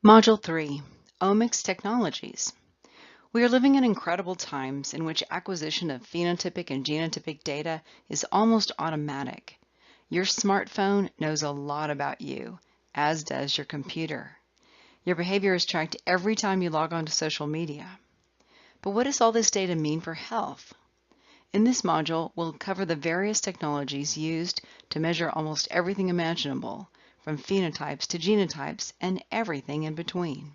Module 3, Omics Technologies. We are living in incredible times in which acquisition of phenotypic and genotypic data is almost automatic. Your smartphone knows a lot about you, as does your computer. Your behavior is tracked every time you log on to social media. But what does all this data mean for health? In this module, we'll cover the various technologies used to measure almost everything imaginable, from phenotypes to genotypes and everything in between.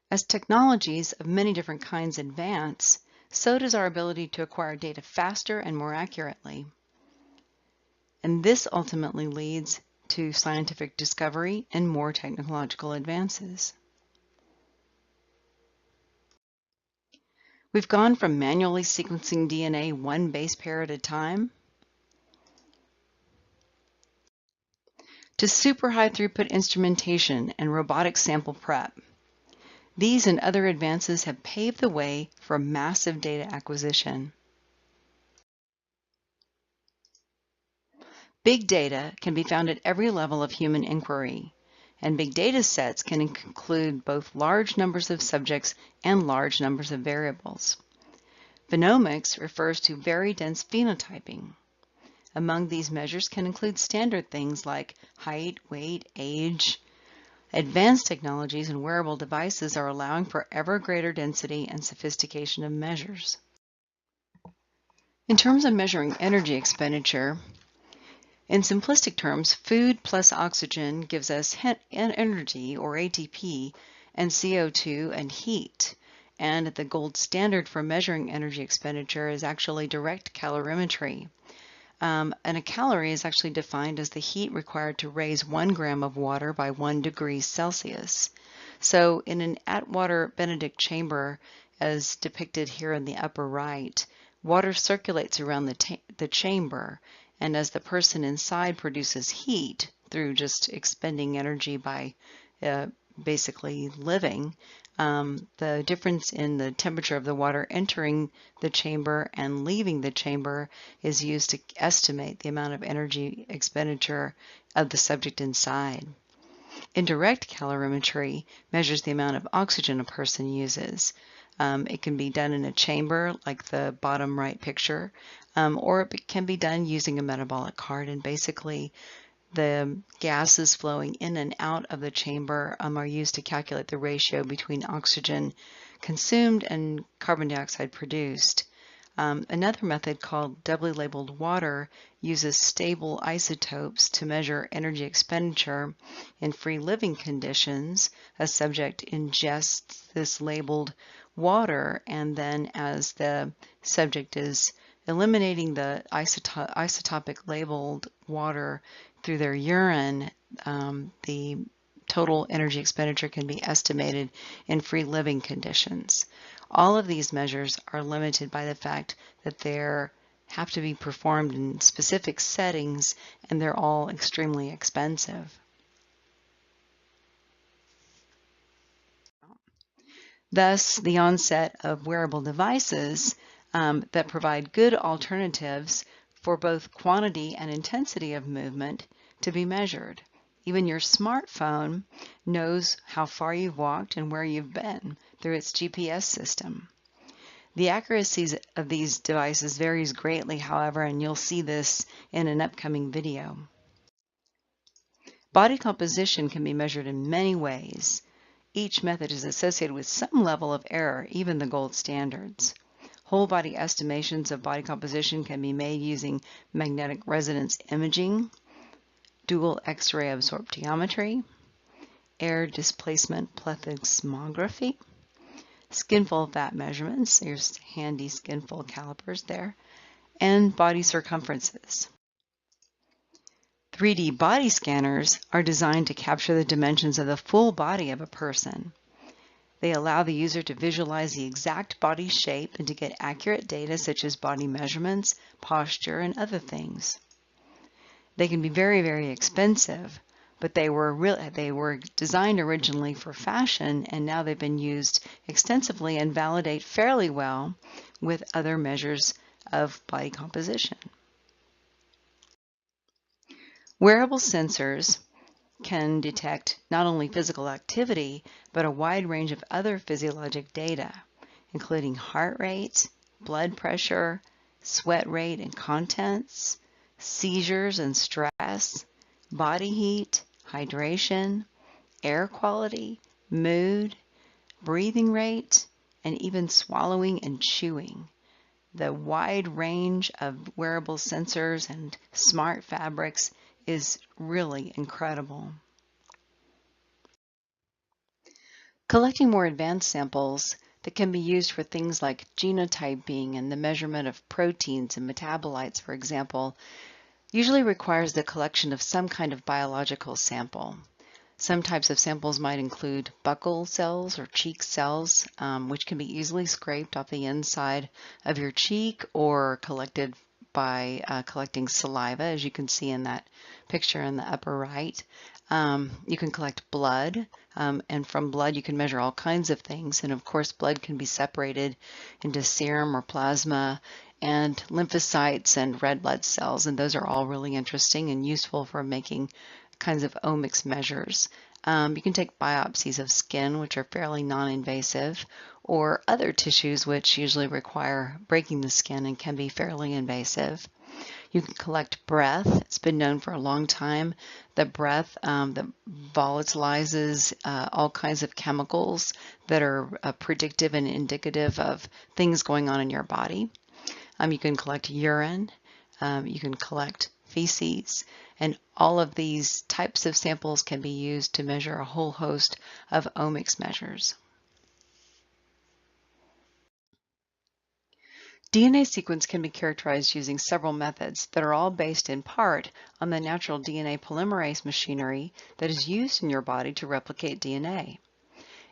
As technologies of many different kinds advance, so does our ability to acquire data faster and more accurately. And this ultimately leads to scientific discovery and more technological advances. We've gone from manually sequencing DNA one base pair at a time to super high throughput instrumentation and robotic sample prep. These and other advances have paved the way for massive data acquisition. Big data can be found at every level of human inquiry, and big data sets can include both large numbers of subjects and large numbers of variables. Phenomics refers to very dense phenotyping. Among these measures can include standard things like height, weight, age. Advanced technologies and wearable devices are allowing for ever greater density and sophistication of measures. In terms of measuring energy expenditure, in simplistic terms, food plus oxygen gives us energy, or ATP, and CO2 and heat. And the gold standard for measuring energy expenditure is actually direct calorimetry. And a calorie is actually defined as the heat required to raise 1 gram of water by 1 degree Celsius. So in an Atwater Benedict chamber, as depicted here in the upper right, water circulates around the chamber, and as the person inside produces heat through just expending energy by basically living, the difference in the temperature of the water entering the chamber and leaving the chamber is used to estimate the amount of energy expenditure of the subject inside. Indirect calorimetry measures the amount of oxygen a person uses. It can be done in a chamber, like the bottom right picture, or it can be done using a metabolic cart, and basically the gases flowing in and out of the chamber are used to calculate the ratio between oxygen consumed and carbon dioxide produced. Another method called doubly labeled water uses stable isotopes to measure energy expenditure in free living conditions. A subject ingests this labeled water, and then as the subject is eliminating the isotopic labeled water through their urine, the total energy expenditure can be estimated in free living conditions. All of these measures are limited by the fact that they have to be performed in specific settings, and they're all extremely expensive. Thus, the onset of wearable devices that provide good alternatives for both quantity and intensity of movement to be measured. Even your smartphone knows how far you've walked and where you've been through its GPS system. The accuracy of these devices varies greatly, however, and you'll see this in an upcoming video. Body composition can be measured in many ways. Each method is associated with some level of error, even the gold standards. Whole body estimations of body composition can be made using magnetic resonance imaging, dual X-ray absorptiometry, air displacement plethysmography, skinfold fat measurements, there's handy skinfold calipers there, and body circumferences. 3D body scanners are designed to capture the dimensions of the full body of a person. They allow the user to visualize the exact body shape and to get accurate data such as body measurements, posture, and other things. They can be very, very expensive, but they were designed originally for fashion, and now they've been used extensively and validate fairly well with other measures of body composition. Wearable sensors can detect not only physical activity, but a wide range of other physiologic data, including heart rate, blood pressure, sweat rate and contents, seizures and stress, body heat, hydration, air quality, mood, breathing rate, and even swallowing and chewing. The wide range of wearable sensors and smart fabrics is really incredible. Collecting more advanced samples that can be used for things like genotyping and the measurement of proteins and metabolites, for example, usually requires the collection of some kind of biological sample. Some types of samples might include buccal cells or cheek cells, which can be easily scraped off the inside of your cheek or collected by collecting saliva, as you can see in that picture in the upper right. You can collect blood, and from blood you can measure all kinds of things. And of course, blood can be separated into serum or plasma and lymphocytes and red blood cells, and those are all really interesting and useful for making kinds of omics measures. You can take biopsies of skin, which are fairly non-invasive, or other tissues which usually require breaking the skin and can be fairly invasive. You can collect breath. It's been known for a long time that breath that volatilizes all kinds of chemicals that are predictive and indicative of things going on in your body. You can collect urine. You can collect feces, and all of these types of samples can be used to measure a whole host of omics measures. DNA sequence can be characterized using several methods that are all based in part on the natural DNA polymerase machinery that is used in your body to replicate DNA.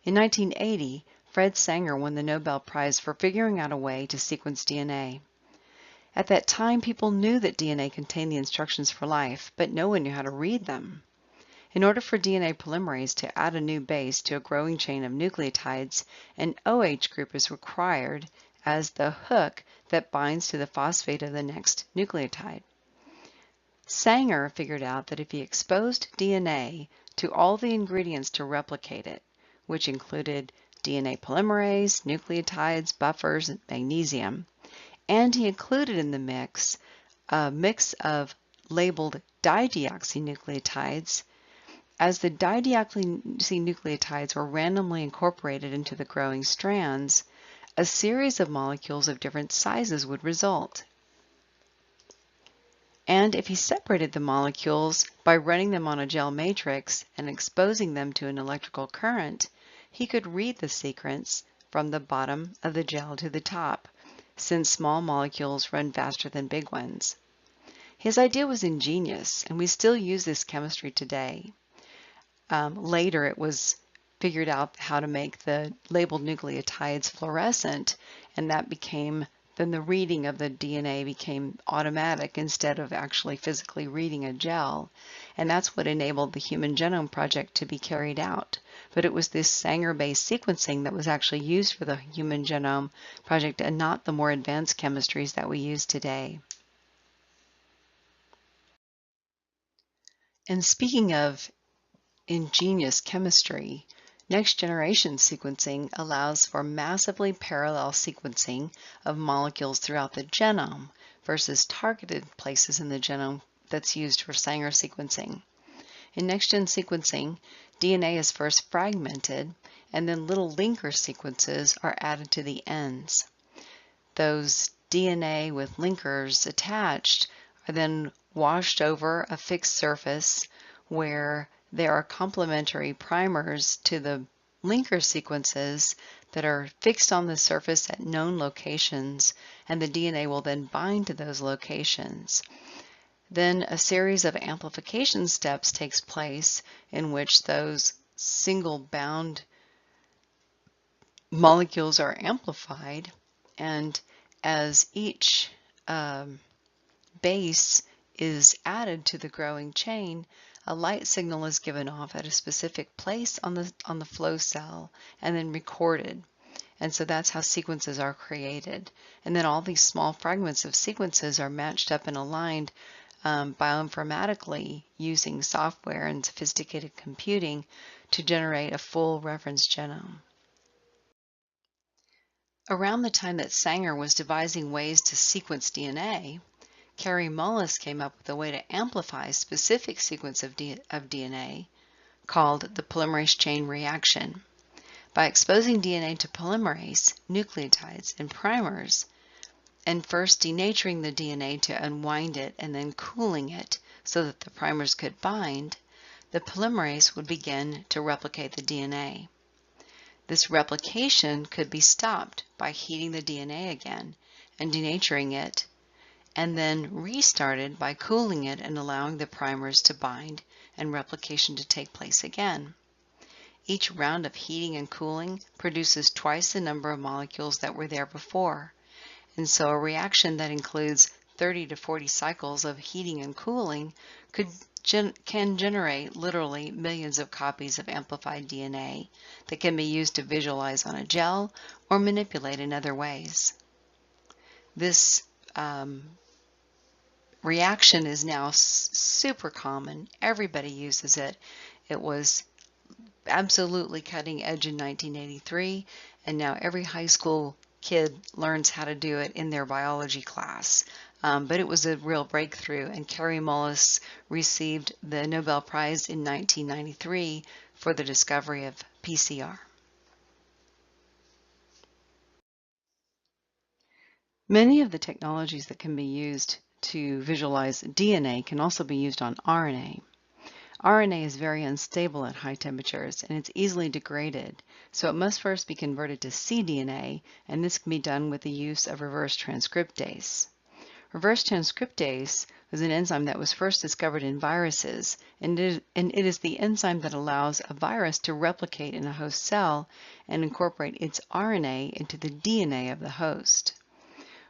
In 1980, Fred Sanger won the Nobel Prize for figuring out a way to sequence DNA. At that time, people knew that DNA contained the instructions for life, but no one knew how to read them. In order for DNA polymerase to add a new base to a growing chain of nucleotides, an OH group is required as the hook that binds to the phosphate of the next nucleotide. Sanger figured out that if he exposed DNA to all the ingredients to replicate it, which included DNA polymerase, nucleotides, buffers, and magnesium, and he included in the mix a mix of labeled dideoxynucleotides. As the dideoxynucleotides were randomly incorporated into the growing strands, a series of molecules of different sizes would result. And if he separated the molecules by running them on a gel matrix and exposing them to an electrical current, he could read the sequence from the bottom of the gel to the top, since small molecules run faster than big ones. His idea was ingenious, and we still use this chemistry today. Later, it was figured out how to make the labeled nucleotides fluorescent, and that became, then the reading of the DNA became automatic instead of actually physically reading a gel. And that's what enabled the Human Genome Project to be carried out. But it was this Sanger-based sequencing that was actually used for the Human Genome Project and not the more advanced chemistries that we use today. And speaking of ingenious chemistry, next-generation sequencing allows for massively parallel sequencing of molecules throughout the genome versus targeted places in the genome that's used for Sanger sequencing. In next-gen sequencing, DNA is first fragmented, and then little linker sequences are added to the ends. Those DNA with linkers attached are then washed over a fixed surface where there are complementary primers to the linker sequences that are fixed on the surface at known locations, and the DNA will then bind to those locations. Then a series of amplification steps takes place in which those single bound molecules are amplified, and as each base is added to the growing chain, a light signal is given off at a specific place on the flow cell and then recorded. And so that's how sequences are created. And then all these small fragments of sequences are matched up and aligned bioinformatically using software and sophisticated computing to generate a full reference genome. Around the time that Sanger was devising ways to sequence DNA, Kary Mullis came up with a way to amplify a specific sequence of DNA called the polymerase chain reaction. By exposing DNA to polymerase, nucleotides, and primers, and first denaturing the DNA to unwind it and then cooling it so that the primers could bind, the polymerase would begin to replicate the DNA. This replication could be stopped by heating the DNA again and denaturing it, and then restarted by cooling it and allowing the primers to bind and replication to take place again. Each round of heating and cooling produces twice the number of molecules that were there before, and so a reaction that includes 30 to 40 cycles of heating and cooling can generate literally millions of copies of amplified DNA that can be used to visualize on a gel or manipulate in other ways. This reaction is now super common. Everybody uses it. It was absolutely cutting edge in 1983, and now every high school kid learns how to do it in their biology class. But it was a real breakthrough, and Kary Mullis received the Nobel Prize in 1993 for the discovery of PCR. Many of the technologies that can be used to visualize DNA can also be used on RNA. RNA is very unstable at high temperatures and it's easily degraded, so it must first be converted to cDNA, and this can be done with the use of reverse transcriptase. Reverse transcriptase was an enzyme that was first discovered in viruses, and it is the enzyme that allows a virus to replicate in a host cell and incorporate its RNA into the DNA of the host.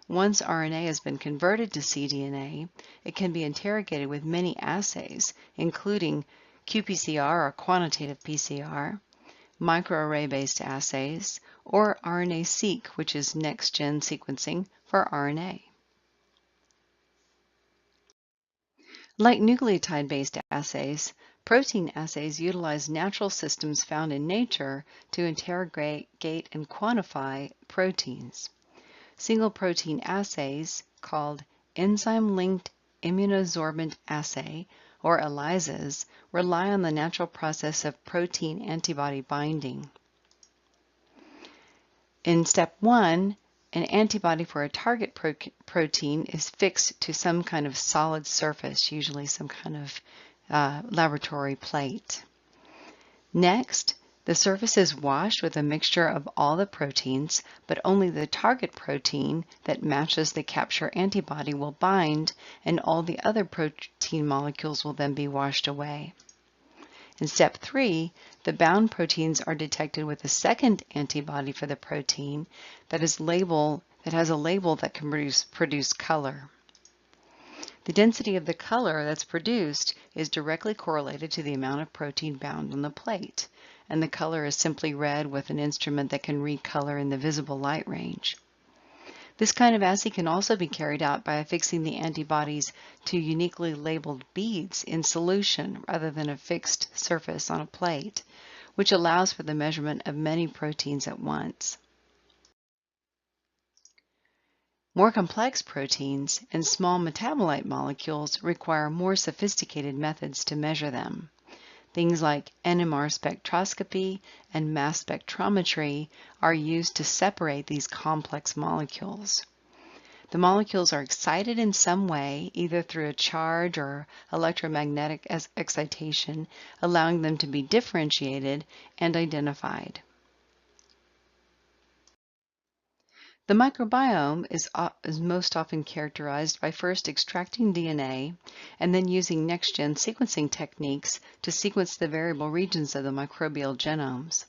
Once RNA has been converted to cDNA, it can be interrogated with many assays, including qPCR or quantitative PCR, microarray-based assays, or RNA-seq, which is next-gen sequencing for RNA. Like nucleotide-based assays, protein assays utilize natural systems found in nature to interrogate and quantify proteins. Single protein assays, called enzyme-linked immunosorbent assay, or ELISAs, rely on the natural process of protein antibody binding. In step 1, an antibody for a target protein is fixed to some kind of solid surface, usually some kind of laboratory plate. Next, the surface is washed with a mixture of all the proteins, but only the target protein that matches the capture antibody will bind, and all the other protein molecules will then be washed away. In step 3, the bound proteins are detected with a second antibody for the protein that has a label that can produce color. The density of the color that's produced is directly correlated to the amount of protein bound on the plate, and the color is simply read with an instrument that can read color in the visible light range. This kind of assay can also be carried out by affixing the antibodies to uniquely labeled beads in solution rather than a fixed surface on a plate, which allows for the measurement of many proteins at once. More complex proteins and small metabolite molecules require more sophisticated methods to measure them. Things like NMR spectroscopy and mass spectrometry are used to separate these complex molecules. The molecules are excited in some way, either through a charge or electromagnetic excitation, allowing them to be differentiated and identified. The microbiome is most often characterized by first extracting DNA and then using next-gen sequencing techniques to sequence the variable regions of the microbial genomes.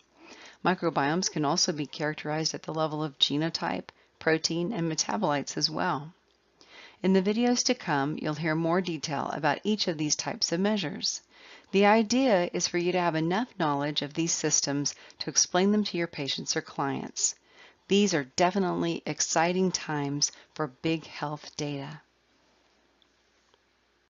Microbiomes can also be characterized at the level of genotype, protein, and metabolites as well. In the videos to come, you'll hear more detail about each of these types of measures. The idea is for you to have enough knowledge of these systems to explain them to your patients or clients. These are definitely exciting times for big health data.